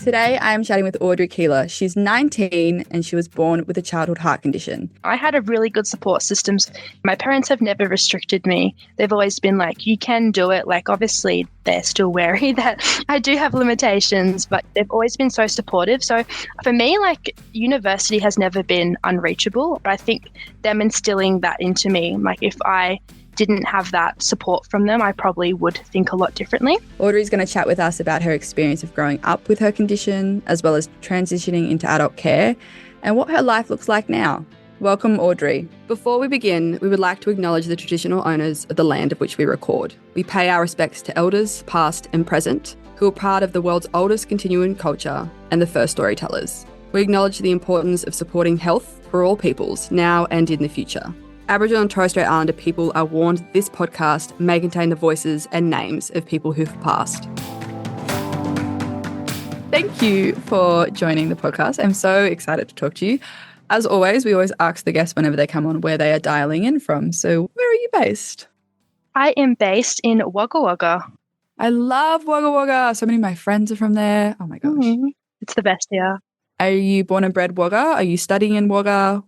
Today I am chatting with Audrey Keillor. She's 19 and she was born with a childhood heart condition. I had a really good support system. My parents have never restricted me. They've always been like, you can do it. Like, obviously, they're still wary that I do have limitations, but they've always been so supportive. So for me, like, university has never been unreachable. But I think them instilling that into me, like, if I didn't have that support from them, I probably would think a lot differently. Audrey's going to chat with us about her experience of growing up with her condition, as well as transitioning into adult care, and what her life looks like now. Welcome, Audrey. Before we begin, we would like to acknowledge the traditional owners of the land of which we record. We pay our respects to elders, past and present, who are part of the world's oldest continuing culture and the first storytellers. We acknowledge the importance of supporting health for all peoples, now and in the future. Aboriginal and Torres Strait Islander people are warned this podcast may contain the voices and names of people who've passed. Thank you for joining the podcast. I'm so excited to talk to you. As always, we always ask the guests whenever they come on where they are dialing in from. So where are you based? I am based in Wagga Wagga. I love Wagga Wagga. So many of my friends are from there. Oh my gosh. It's the best here. Are you born and bred Wagga? Are you studying in Wagga?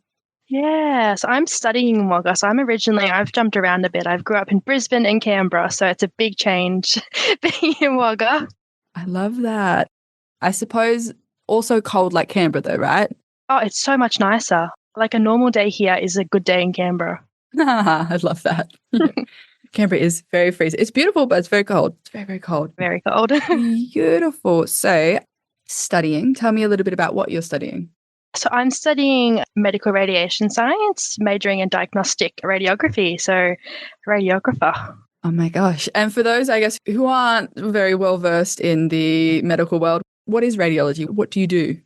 Yeah, so I'm studying in Wagga. So I've jumped around a bit. I've grew up in Brisbane and Canberra, so it's a big change being in Wagga. I love that. I suppose also cold like Canberra though, right? Oh, it's so much nicer. Like a normal day here is a good day in Canberra. I love that. Canberra is very freezing. It's beautiful, but it's very cold. It's very, very cold. Very cold. Beautiful. So studying, tell me a little bit about what you're studying. So I'm studying medical radiation science, majoring in diagnostic radiography, so radiographer. Oh my gosh. And for those, I guess, who aren't very well versed in the medical world, what is radiology? What do you do?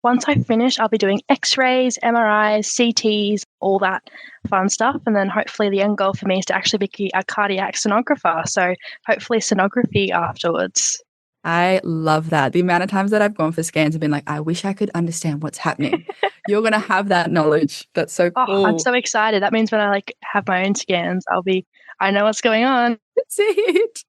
Once I finish, I'll be doing x-rays, MRIs, CTs, all that fun stuff. And then hopefully the end goal for me is to actually be a cardiac sonographer. So hopefully sonography afterwards. I love that. The amount of times that I've gone for scans and been like, I wish I could understand what's happening. You're going to have that knowledge. That's so cool. Oh, I'm so excited. That means when I have my own scans, I know what's going on. That's it.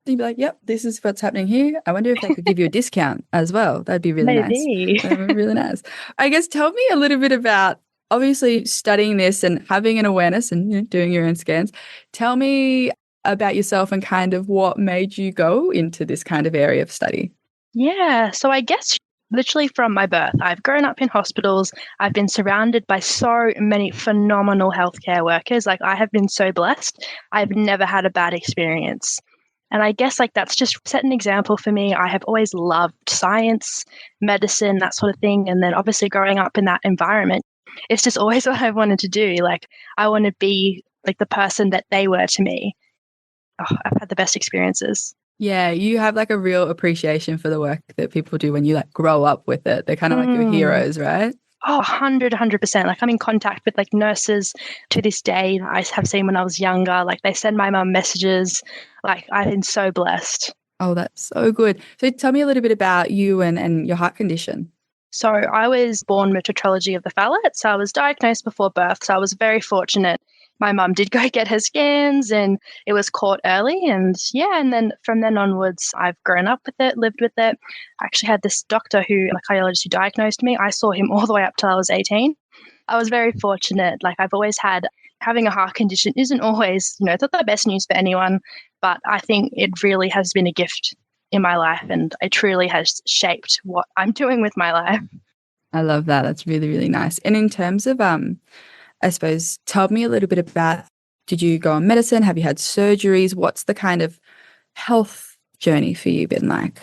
You'd be like, yep, this is what's happening here. I wonder if they could give you a discount as well. That'd be really nice. That would be really nice. I guess tell me a little bit about obviously studying this and having an awareness and doing your own scans. Tell me about yourself and kind of what made you go into this kind of area of study. Yeah, so I guess literally from my birth, I've grown up in hospitals. I've been surrounded by so many phenomenal healthcare workers. Like, I have been so blessed. I've never had a bad experience. And I guess that's just set an example for me. I have always loved science, medicine, that sort of thing. And then obviously growing up in that environment, it's just always what I wanted to do. I want to be the person that they were to me. Oh, I've had the best experiences. Yeah, you have a real appreciation for the work that people do when you grow up with it. They're kind of like your heroes, right? Oh, 100%. I'm in contact with nurses to this day. I have seen when I was younger. They send my mum messages. I've been so blessed. Oh, that's so good. So tell me a little bit about you and your heart condition. So I was born with Tetralogy of the Fallot. So I was diagnosed before birth. So I was very fortunate. My mum did go get her scans and it was caught early. And then from then onwards, I've grown up with it, lived with it. I actually had this doctor a cardiologist who diagnosed me. I saw him all the way up till I was 18. I was very fortunate. I've always having a heart condition isn't always, it's not the best news for anyone, but I think it really has been a gift in my life and it truly has shaped what I'm doing with my life. I love that. That's really, really nice. And in terms of, I suppose, tell me a little bit about, did you go on medicine? Have you had surgeries? What's the kind of health journey for you been like?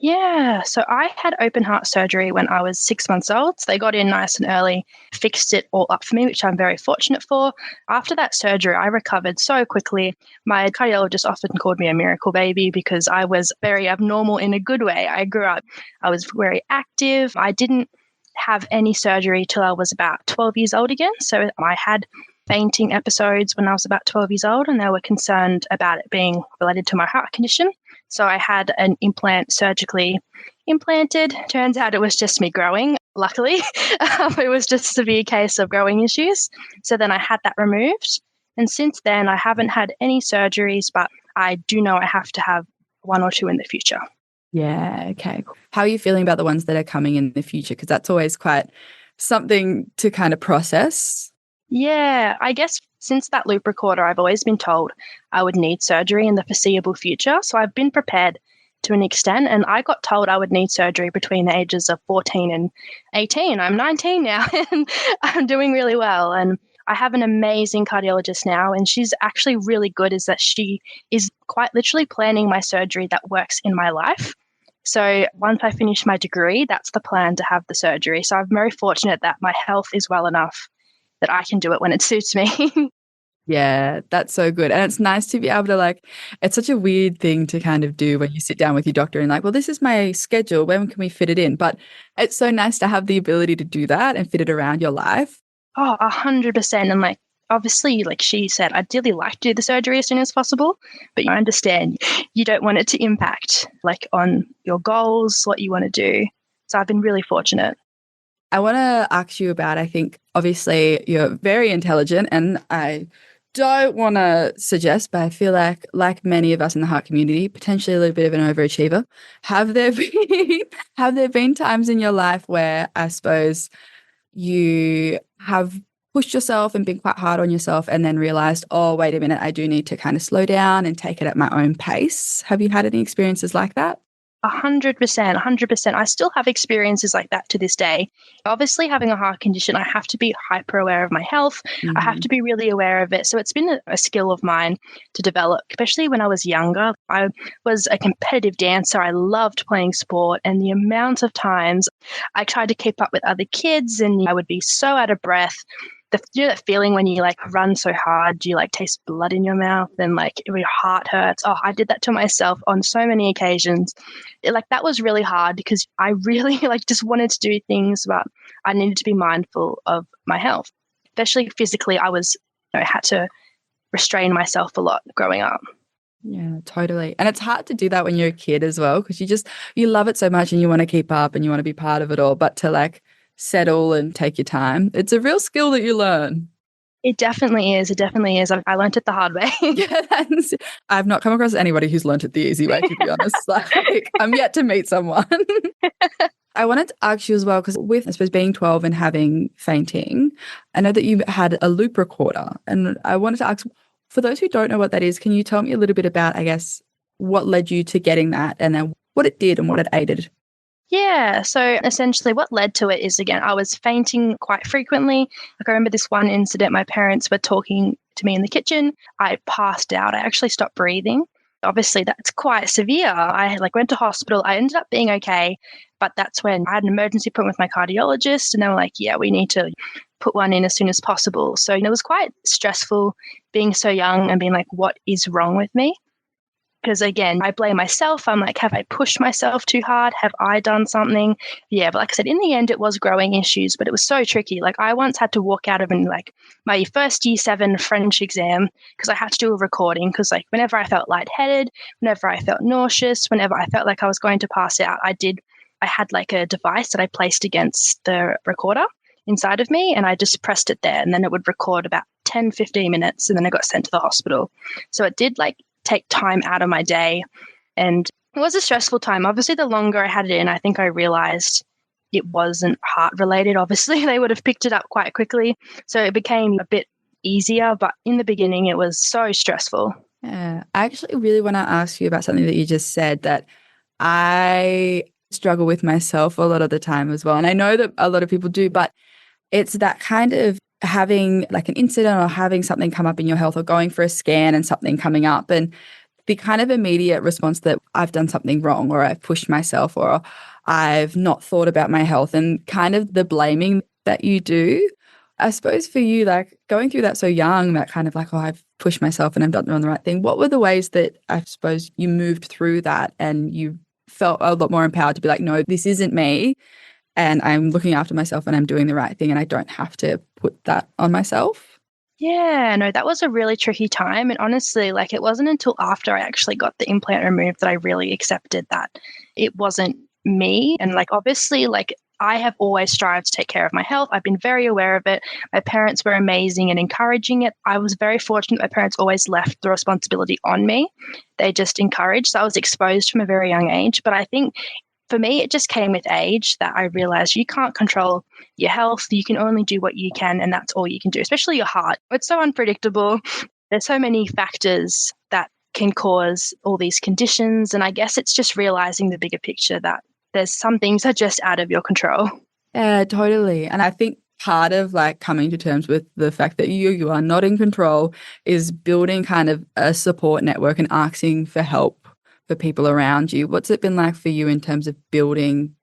Yeah, so I had open heart surgery when I was 6 months old. So they got in nice and early, fixed it all up for me, which I'm very fortunate for. After that surgery, I recovered so quickly. My cardiologist often called me a miracle baby because I was very abnormal in a good way. I grew up, I was very active. I didn't have any surgery till I was about 12 years old again. So I had fainting episodes when I was about 12 years old, and they were concerned about it being related to my heart condition. So I had an implant surgically implanted. Turns out it was just me growing, luckily. It was just a severe case of growing issues. So then I had that removed. And since then, I haven't had any surgeries, but I do know I have to have one or two in the future. Yeah. Okay. How are you feeling about the ones that are coming in the future? Because that's always quite something to kind of process. Yeah, I guess since that loop recorder, I've always been told I would need surgery in the foreseeable future. So I've been prepared to an extent. And I got told I would need surgery between the ages of 14 and 18. I'm 19 now and I'm doing really well. And I have an amazing cardiologist now, and she's actually really good, is that she is quite literally planning my surgery that works in my life. So once I finish my degree, that's the plan, to have the surgery. So I'm very fortunate that my health is well enough that I can do it when it suits me. Yeah, that's so good. And it's nice to be able to it's such a weird thing to kind of do when you sit down with your doctor and well, this is my schedule. When can we fit it in? But it's so nice to have the ability to do that and fit it around your life. Oh, 100%. And obviously, like she said, I'd really like to do the surgery as soon as possible, but I understand you don't want it to impact on your goals, what you want to do. So I've been really fortunate. I want to ask you about, I think, obviously you're very intelligent, and I don't want to suggest, but I feel like many of us in the heart community, potentially a little bit of an overachiever. Have there been times in your life where I suppose you have pushed yourself and been quite hard on yourself and then realized, oh, wait a minute, I do need to kind of slow down and take it at my own pace? Have you had any experiences like that? 100%, 100%. I still have experiences like that to this day. Obviously, having a heart condition, I have to be hyper aware of my health. I have to be really aware of it. So it's been a skill of mine to develop, especially when I was younger. I was a competitive dancer. I loved playing sport. And the amount of times I tried to keep up with other kids and I would be so out of breath. That feeling when you run so hard, you taste blood in your mouth and your heart hurts. Oh, I did that to myself on so many occasions. That was really hard because I really just wanted to do things, but I needed to be mindful of my health, especially physically. I had to restrain myself a lot growing up. Yeah, totally. And it's hard to do that when you're a kid as well, because you love it so much and you want to keep up and you want to be part of it all, but to settle and take your time. It's a real skill that you learn. It definitely is. It definitely is. I learned it the hard way. Yeah, I've not come across anybody who's learned it the easy way, to be honest. I'm yet to meet someone. I wanted to ask you as well, because with, I suppose, being 12 and having fainting, I know that you had a loop recorder. And I wanted to ask, for those who don't know what that is, can you tell me a little bit about, I guess, what led you to getting that and then what it did and what it aided? Yeah, so essentially what led to it is, again, I was fainting quite frequently. I remember this one incident, my parents were talking to me in the kitchen. I passed out. I actually stopped breathing. Obviously, that's quite severe. I went to hospital. I ended up being okay, but that's when I had an emergency appointment with my cardiologist, and they were like, yeah, we need to put one in as soon as possible. So it was quite stressful being so young and being what is wrong with me? Because again, I blame myself. I'm have I pushed myself too hard? Have I done something? Yeah, but like I said, in the end, it was growing issues, but it was so tricky. I once had to walk out of my first year 7 French exam because I had to do a recording because whenever I felt lightheaded, whenever I felt nauseous, whenever I felt like I was going to pass out, I had a device that I placed against the recorder inside of me, and I just pressed it there, and then it would record about 10, 15 minutes, and then I got sent to the hospital. So it did take time out of my day, and it was a stressful time. Obviously, the longer I had it in, I think I realized it wasn't heart related. Obviously, they would have picked it up quite quickly, so it became a bit easier, but in the beginning it was so stressful. Yeah, I actually really want to ask you about something that you just said that I struggle with myself a lot of the time as well, and I know that a lot of people do, but it's that kind of having an incident or having something come up in your health or going for a scan and something coming up and the kind of immediate response that I've done something wrong or I've pushed myself or I've not thought about my health and kind of the blaming that you do. I suppose for you, going through that so young, that kind of oh, I've pushed myself and I've done the right thing. What were the ways that I suppose you moved through that and you felt a lot more empowered to be no, this isn't me, and I'm looking after myself and I'm doing the right thing and I don't have to put that on myself? Yeah, no, that was a really tricky time. And honestly, it wasn't until after I actually got the implant removed that I really accepted that it wasn't me. And obviously, I have always strived to take care of my health. I've been very aware of it. My parents were amazing and encouraging it. I was very fortunate. My parents always left the responsibility on me. They just encouraged. So I was exposed from a very young age. But I think for me, it just came with age that I realized you can't control your health. You can only do what you can, and that's all you can do, especially your heart. It's so unpredictable. There's so many factors that can cause all these conditions. And I guess it's just realizing the bigger picture that there's some things are just out of your control. Yeah, totally. And I think part of like coming to terms with the fact that you are not in control is building kind of a support network and asking for help for people around you. What's it been like for you in terms of building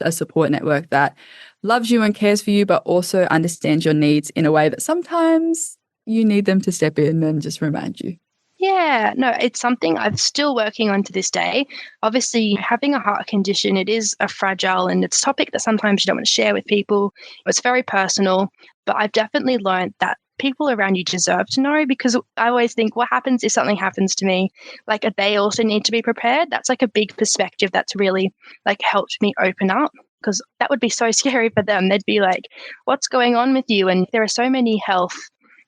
a support network that loves you and cares for you, but also understands your needs in a way that sometimes you need them to step in and just remind you? Yeah, no, it's something I'm still working on to this day. Obviously, having a heart condition, it is a fragile and it's a topic that sometimes you don't want to share with people. It's very personal, but I've definitely learned that people around you deserve to know, because I always think, what happens if something happens to me? Like, they also need to be prepared. That's like a big perspective that's really like helped me open up, because that would be so scary for them. They'd be like, what's going on with you? And there are so many health,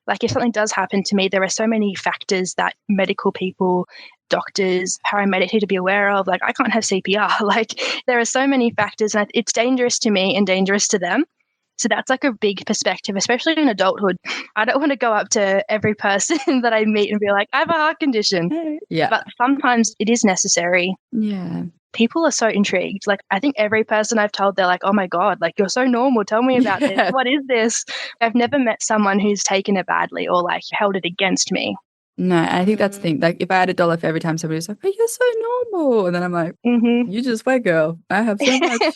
like if something does happen to me, there are so many factors that medical people, doctors, paramedics need to be aware of. Like, I can't have CPR. Like, there are so many factors, and it's dangerous to me and dangerous to them. So that's like a big perspective, especially in adulthood. I don't want to go up to every person that I meet and be like, I have a heart condition. Yeah. But sometimes it is necessary. Yeah. People are so intrigued. Like, I think every person I've told, they're like, oh my God, like, you're so normal. Tell me about this. What is this? I've never met someone who's taken it badly or like held it against me. No, I think that's the thing. Like, if I had $1 for every time somebody was like, "Oh, you're so normal," and then I'm like, "You just wait, girl. I have so much.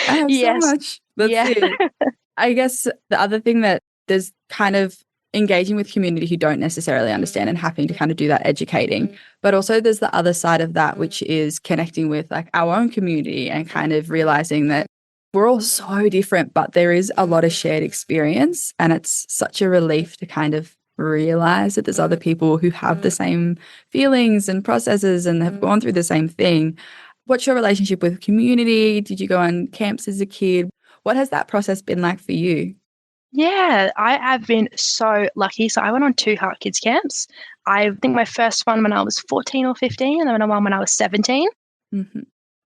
I have so much." That's it. I guess the other thing that there's kind of engaging with community who don't necessarily understand and having to kind of do that educating. But also there's the other side of that, which is connecting with like our own community and kind of realizing that we're all so different, but there is a lot of shared experience. And it's such a relief to kind of realize that there's other people who have the same feelings and processes and have gone through the same thing. What's your relationship with community? Did you go on camps as a kid? What has that process been like for you? Yeah, I have been so lucky. So I went on 2 HeartKids camps. I think my first one when I was 14 or 15, and then one when I was 17. Mm-hmm.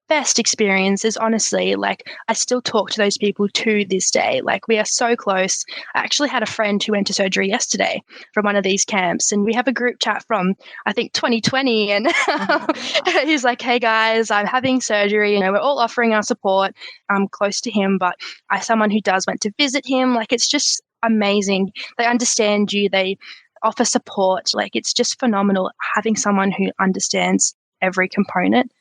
Best experiences, honestly. Like, I still talk to those people to this day. Like, we are so close. I actually had a friend who went to surgery yesterday from one of these camps, and we have a group chat from, I think, 2020. And he's like, hey guys, I'm having surgery. You know, we're all offering our support. I'm close to him, but as someone who does went to visit him, like, it's just amazing. They understand you. They offer support. Like, it's just phenomenal having someone who understands every component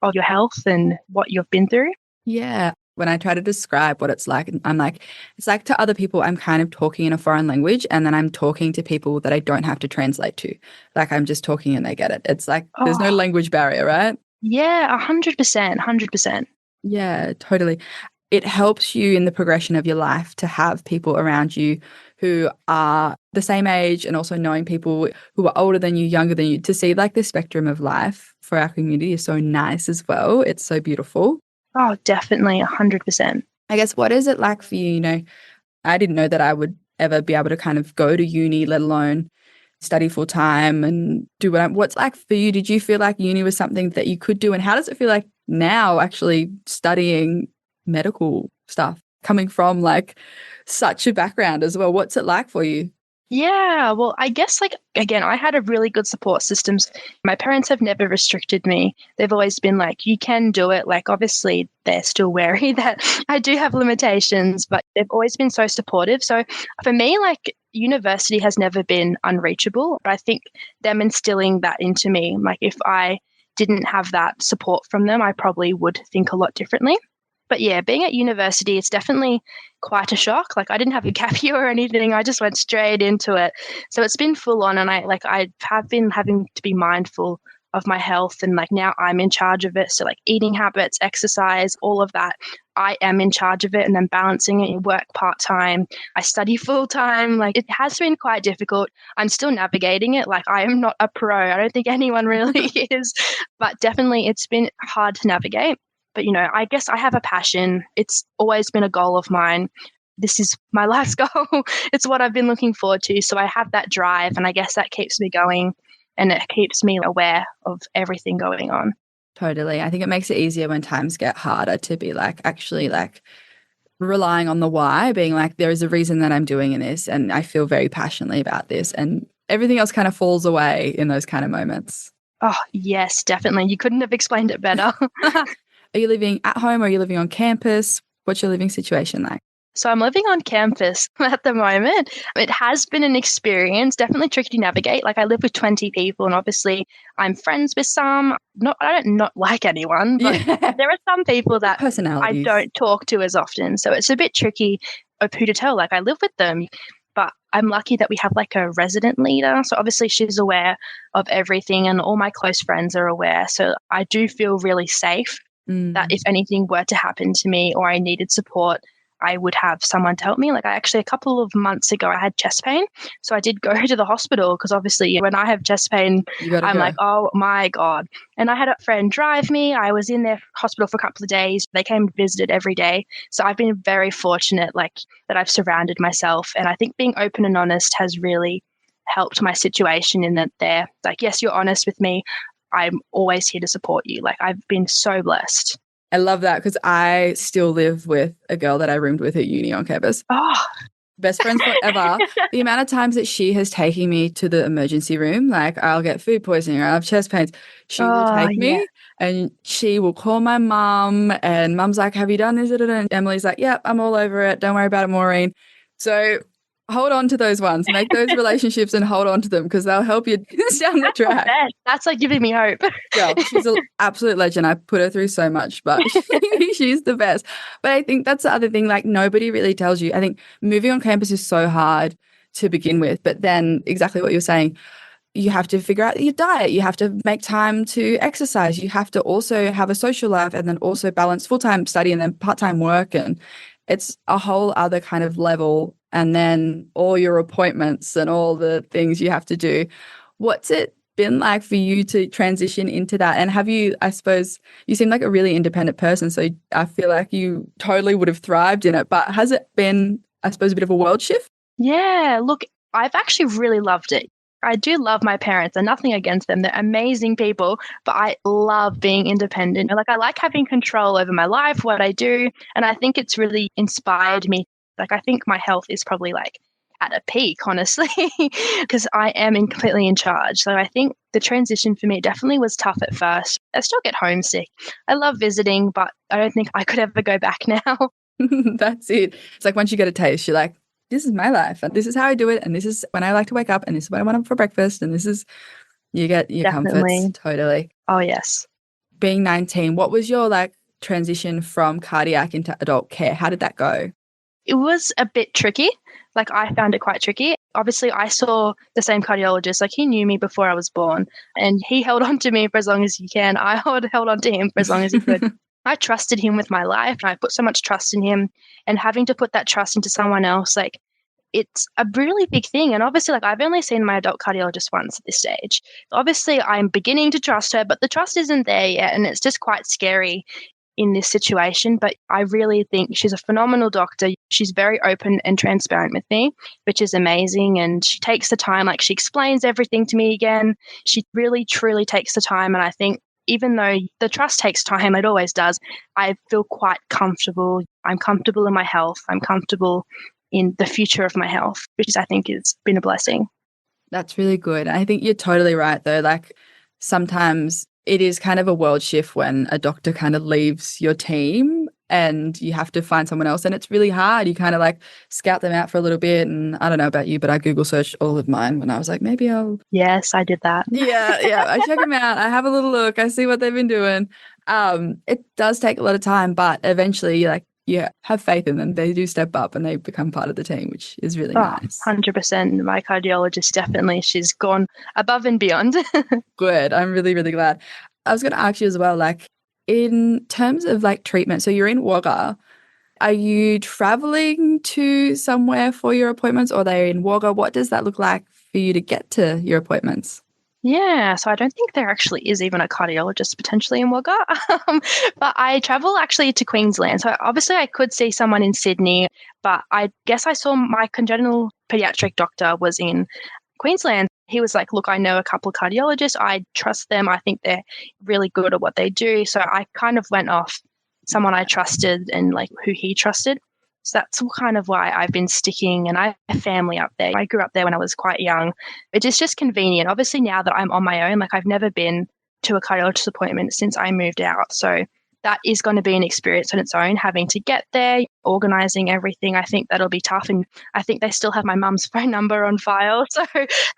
of your health and what you've been through. Yeah. When I try to describe what it's like, I'm like, it's like to other people, I'm kind of talking in a foreign language, and then I'm talking to people that I don't have to translate to. Like, I'm just talking and they get it. It's like, there's no language barrier, right? Yeah, 100%, 100%. Yeah, totally. It helps you in the progression of your life to have people around you who are the same age, and also knowing people who are older than you, younger than you, to see like the spectrum of life for our community is so nice as well. It's so beautiful. Oh, definitely, 100%. I guess, what is it like for you? You know, I didn't know that I would ever be able to kind of go to uni, let alone study full time and do what's like for you. Did you feel like uni was something that you could do? And how does it feel like now actually studying medical stuff, coming from like such a background as well? What's it like for you? Yeah, well, I guess, like, again, I had a really good support systems. My parents have never restricted me. They've always been like, you can do it. Like, obviously, they're still wary that I do have limitations, but they've always been so supportive. So for me, like, university has never been unreachable. I think them instilling that into me, like, if I didn't have that support from them, I probably would think a lot differently. But yeah, being at university, it's definitely quite a shock. Like, I didn't have a gap year or anything. I just went straight into it. So it's been full on, and I have been having to be mindful of my health, and like now I'm in charge of it. So like eating habits, exercise, all of that, I am in charge of it, and then balancing it. You work part-time, I study full-time. Like, it has been quite difficult. I'm still navigating it. Like, I am not a pro. I don't think anyone really is, but definitely it's been hard to navigate. But, I guess I have a passion. It's always been a goal of mine. This is my life's goal. It's what I've been looking forward to. So I have that drive, and I guess that keeps me going, and it keeps me aware of everything going on. Totally. I think it makes it easier when times get harder to be like actually like relying on the why, being like, there is a reason that I'm doing this and I feel very passionately about this, and everything else kind of falls away in those kind of moments. Oh, yes, definitely. You couldn't have explained it better. Are you living at home or are you living on campus? What's your living situation like? So I'm living on campus at the moment. It has been an experience, definitely tricky to navigate. Like I live with 20 people, and obviously I'm friends with some. I don't not like anyone, but there are some people that I don't talk to as often. So it's a bit tricky of who to tell. Like I live with them, but I'm lucky that we have like a resident leader. So obviously she's aware of everything, and all my close friends are aware. So I do feel really safe that if anything were to happen to me or I needed support, I would have someone to help me. Like a couple of months ago, I had chest pain. So I did go to the hospital because obviously when I have chest pain, I'm like, oh my God. And I had a friend drive me. I was in their hospital for a couple of days. They came and visited every day. So I've been very fortunate, like that I've surrounded myself. And I think being open and honest has really helped my situation in that they're like, yes, you're honest with me. I'm always here to support you. Like I've been so blessed. I love that because I still live with a girl that I roomed with at uni on campus. Oh, best friends forever. The amount of times that she has taken me to the emergency room, like I'll get food poisoning or I have chest pains, she will take me and she will call my mum, and mum's like, have you done this? And Emily's like, yep, I'm all over it. Don't worry about it, Maureen. So hold on to those ones, make those relationships and hold on to them because they'll help you down the track. That's like giving me hope. Girl, she's an absolute legend. I put her through so much, but she's the best. But I think that's the other thing, like nobody really tells you. I think moving on campus is so hard to begin with, but then exactly what you're saying, you have to figure out your diet. You have to make time to exercise. You have to also have a social life and then also balance full-time study and then part-time work. And it's a whole other kind of level. And then all your appointments and all the things you have to do. What's it been like for you to transition into that? And have you, I suppose, you seem like a really independent person, so I feel like you totally would have thrived in it. But has it been, I suppose, a bit of a world shift? Yeah, look, I've actually really loved it. I do love my parents and nothing against them. They're amazing people, but I love being independent. Like I like having control over my life, what I do. And I think it's really inspired me. Like I think my health is probably like at a peak, honestly, because I am completely in charge. So I think the transition for me definitely was tough at first. I still get homesick. I love visiting, but I don't think I could ever go back now. That's it. It's like once you get a taste, you're like, this is my life and this is how I do it. And this is when I like to wake up and this is what I want for breakfast. And this is, you get your comforts. Totally. Oh, yes. Being 19, what was your like transition from cardiac into adult care? How did that go? It was a bit tricky. Like I found it quite tricky. Obviously, I saw the same cardiologist. Like he knew me before I was born and he held on to me for as long as he can. I held on to him for as long as he could. I trusted him with my life and I put so much trust in him, and having to put that trust into someone else, like it's a really big thing. And obviously, like I've only seen my adult cardiologist once at this stage. Obviously, I'm beginning to trust her, but the trust isn't there yet. And it's just quite scary in this situation. But I really think she's a phenomenal doctor. She's very open and transparent with me, which is amazing. And she takes the time, like she explains everything to me again. She really, truly takes the time. And I think even though the trust takes time, it always does, I feel quite comfortable. I'm comfortable in my health. I'm comfortable in the future of my health, which I think has been a blessing. That's really good. I think you're totally right though. Like sometimes it is kind of a world shift when a doctor kind of leaves your team and you have to find someone else, and it's really hard. You kind of like scout them out for a little bit, and I don't know about you, but I Google searched all of mine when I was like, maybe I'll... Yes, I did that. Yeah. I check them out. I have a little look. I see what they've been doing. It does take a lot of time, but eventually you have faith in them. They do step up and they become part of the team, which is really nice. 100%. My cardiologist, definitely, she's gone above and beyond. Good. I'm really, really glad. I was going to ask you as well, like in terms of like treatment, so you're in Wagga. Are you traveling to somewhere for your appointments or they're in Wagga? What does that look like for you to get to your appointments? Yeah, so I don't think there actually is even a cardiologist potentially in Wagga. But I travel actually to Queensland. So obviously I could see someone in Sydney, but I guess I saw my congenital pediatric doctor was in Queensland. He was like, look, I know a couple of cardiologists. I trust them. I think they're really good at what they do. So I kind of went off someone I trusted and like who he trusted. So that's kind of why I've been sticking, and I have a family up there. I grew up there when I was quite young. It is just convenient. Obviously, now that I'm on my own, like I've never been to a cardiologist appointment since I moved out. So that is going to be an experience on its own, having to get there, organizing everything. I think that'll be tough. And I think they still have my mum's phone number on file. So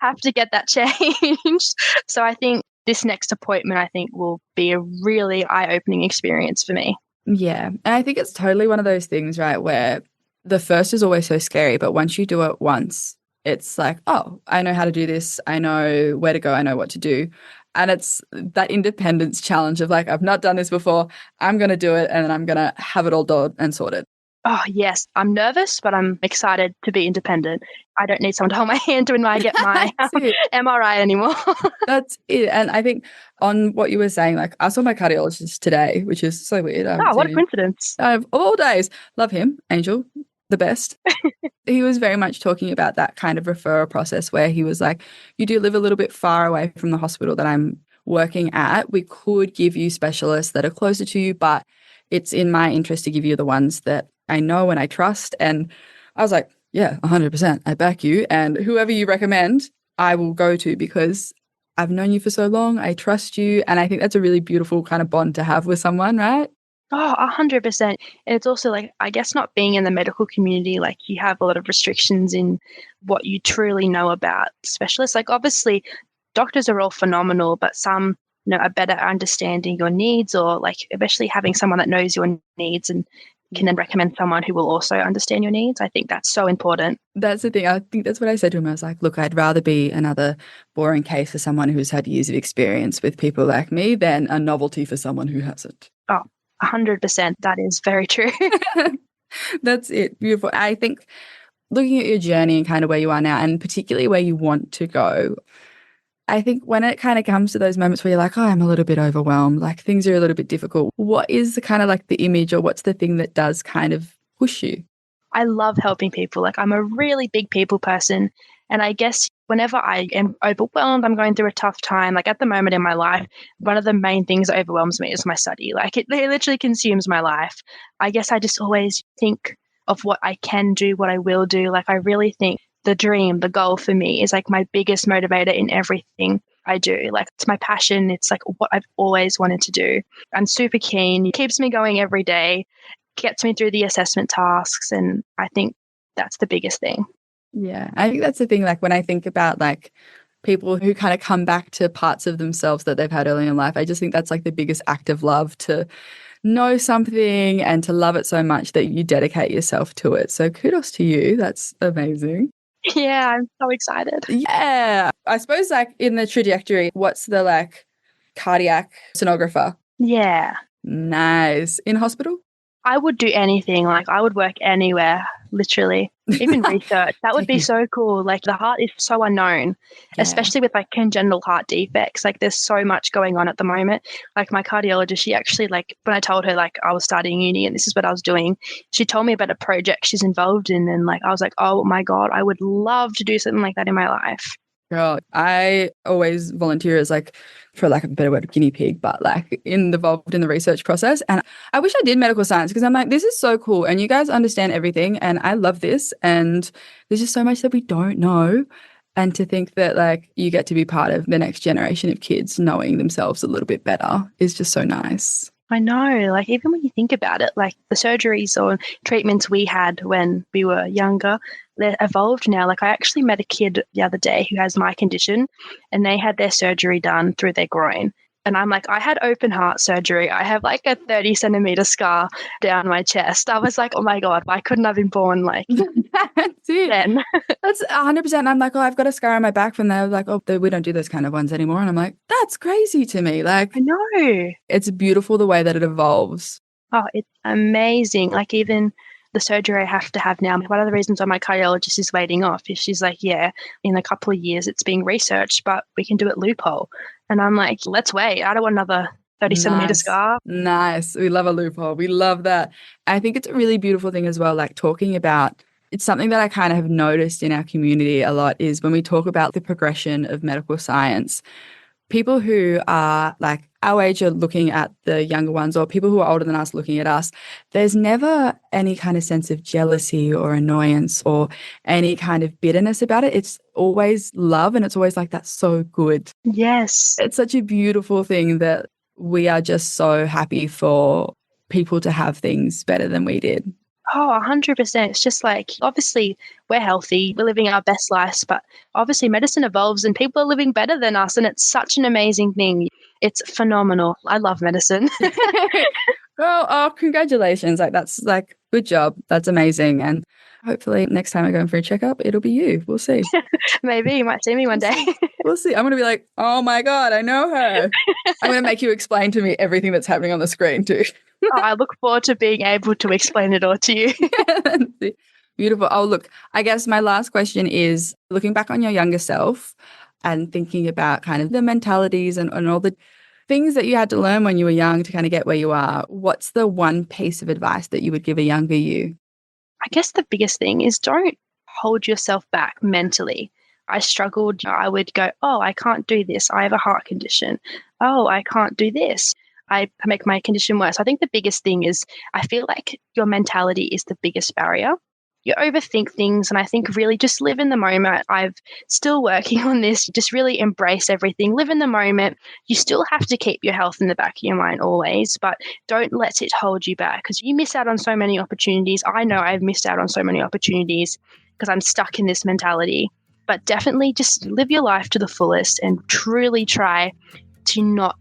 have to get that changed. So I think this next appointment, I think, will be a really eye-opening experience for me. Yeah. And I think it's totally one of those things, right, where the first is always so scary, but once you do it once, it's like, oh, I know how to do this. I know where to go. I know what to do. And it's that independence challenge of like, I've not done this before. I'm going to do it and then I'm going to have it all done and sorted. Oh, yes. I'm nervous, but I'm excited to be independent. I don't need someone to hold my hand when I get my MRI anymore. That's it. And I think on what you were saying, like I saw my cardiologist today, which is so weird. Oh, what a coincidence. Of all days. Love him. Angel, the best. He was very much talking about that kind of referral process where he was like, you do live a little bit far away from the hospital that I'm working at. We could give you specialists that are closer to you, but it's in my interest to give you the ones that I know and I trust. And I was like, yeah, 100%. I back you. And whoever you recommend, I will go to because I've known you for so long. I trust you. And I think that's a really beautiful kind of bond to have with someone, right? Oh, 100%. And it's also like, I guess not being in the medical community, like you have a lot of restrictions in what you truly know about specialists. Like obviously doctors are all phenomenal, but some, are better at understanding your needs, or like especially having someone that knows your needs and can then recommend someone who will also understand your needs. I think that's so important. That's the thing. I think that's what I said to him. I was like, look, I'd rather be another boring case for someone who's had years of experience with people like me than a novelty for someone who hasn't. Oh, 100%. That is very true. That's it. Beautiful. I think looking at your journey and kind of where you are now, and particularly where you want to go, I think when it kind of comes to those moments where you're like, oh, I'm a little bit overwhelmed, like things are a little bit difficult, what is the kind of like the image or what's the thing that does kind of push you? I love helping people. Like I'm a really big people person. And I guess whenever I am overwhelmed, I'm going through a tough time. Like at the moment in my life, one of the main things that overwhelms me is my study. Like it literally consumes my life. I guess I just always think of what I can do, what I will do. Like I really think the dream, the goal for me is like my biggest motivator in everything I do. Like it's my passion. It's like what I've always wanted to do. I'm super keen. It keeps me going every day, gets me through the assessment tasks. And I think that's the biggest thing. Yeah, I think that's the thing. Like when I think about like people who kind of come back to parts of themselves that they've had early in life, I just think that's like the biggest act of love, to know something and to love it so much that you dedicate yourself to it. So kudos to you. That's amazing. Yeah, I'm so excited. Yeah. I suppose like in the trajectory, what's the like cardiac sonographer? Yeah. Nice. In hospital? I would do anything. Like I would work anywhere, literally. Even research. That would be so cool. Like the heart is so unknown, especially with like congenital heart defects. Like there's so much going on at the moment. Like my cardiologist, she actually like when I told her like I was starting uni and this is what I was doing, she told me about a project she's involved in. And like I was like, oh my God, I would love to do something like that in my life. Girl, I always volunteer as like, for lack of a better word, guinea pig, but like involved in the research process. And I wish I did medical science because I'm like, this is so cool. And you guys understand everything. And I love this. And there's just so much that we don't know. And to think that like you get to be part of the next generation of kids knowing themselves a little bit better is just so nice. I know, like even when you think about it, like the surgeries or treatments we had when we were younger, they're evolved now. Like I actually met a kid the other day who has my condition and they had their surgery done through their groin. And I'm like, I had open heart surgery. I have like a 30-centimeter scar down my chest. I was like, oh my God, why couldn't I have been born like That's it. then? That's 100%. I'm like, oh, I've got a scar on my back from there. Like, oh, we don't do those kind of ones anymore. And I'm like, that's crazy to me. Like, I know. it's beautiful the way that it evolves. Oh, it's amazing. Like even the surgery I have to have now, one of the reasons why my cardiologist is waiting off is she's like, yeah, in a couple of years it's being researched, but we can do it loophole. And I'm like, let's wait. I don't want another 30 centimeter scar. Nice. We love a loophole. We love that. I think it's a really beautiful thing as well, like talking about, it's something that I kind of have noticed in our community a lot is when we talk about the progression of medical science, people who are like our age are looking at the younger ones, or people who are older than us looking at us. There's never any kind of sense of jealousy or annoyance or any kind of bitterness about it. It's always love, and it's always like, that's so good. Yes. It's such a beautiful thing that we are just so happy for people to have things better than we did. Oh, 100%. It's just like, obviously, we're healthy, we're living our best lives, but obviously medicine evolves and people are living better than us, and it's such an amazing thing. It's phenomenal. I love medicine. Well, oh, congratulations. Like, that's like, good job. That's amazing. And hopefully next time I go in for a checkup, it'll be you. We'll see. Maybe you might see me one day. We'll see. I'm going to be like, oh my God, I know her. I'm going to make you explain to me everything that's happening on the screen too. I look forward to being able to explain it all to you. Beautiful. Oh, look, I guess my last question is, looking back on your younger self and thinking about kind of the mentalities and all the things that you had to learn when you were young to kind of get where you are, what's the one piece of advice that you would give a younger you? I guess the biggest thing is don't hold yourself back mentally. I struggled. I would go, oh, I can't do this. I have a heart condition. Oh, I can't do this. I make my condition worse. I think the biggest thing is I feel like your mentality is the biggest barrier. You overthink things, and I think really just live in the moment. I'm still working on this. Just really embrace everything. Live in the moment. You still have to keep your health in the back of your mind always, but don't let it hold you back because you miss out on so many opportunities. I know I've missed out on so many opportunities because I'm stuck in this mentality. But definitely just live your life to the fullest and truly try to not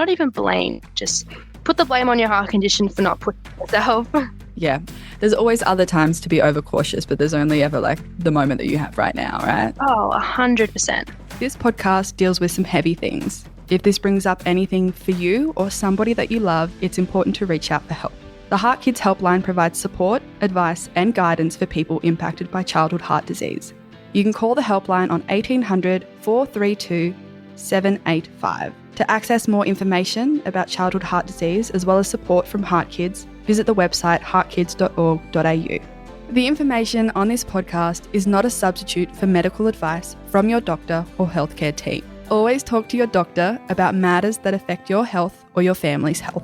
even blame, just put the blame on your heart condition for not putting yourself. Yeah. There's always other times to be overcautious, but there's only ever like the moment that you have right now, right? Oh, 100%. This podcast deals with some heavy things. If this brings up anything for you or somebody that you love, it's important to reach out for help. The HeartKids helpline provides support, advice, and guidance for people impacted by childhood heart disease. You can call the helpline on 1800 432 785. To access more information about childhood heart disease, as well as support from HeartKids, visit the website heartkids.org.au. The information on this podcast is not a substitute for medical advice from your doctor or healthcare team. Always talk to your doctor about matters that affect your health or your family's health.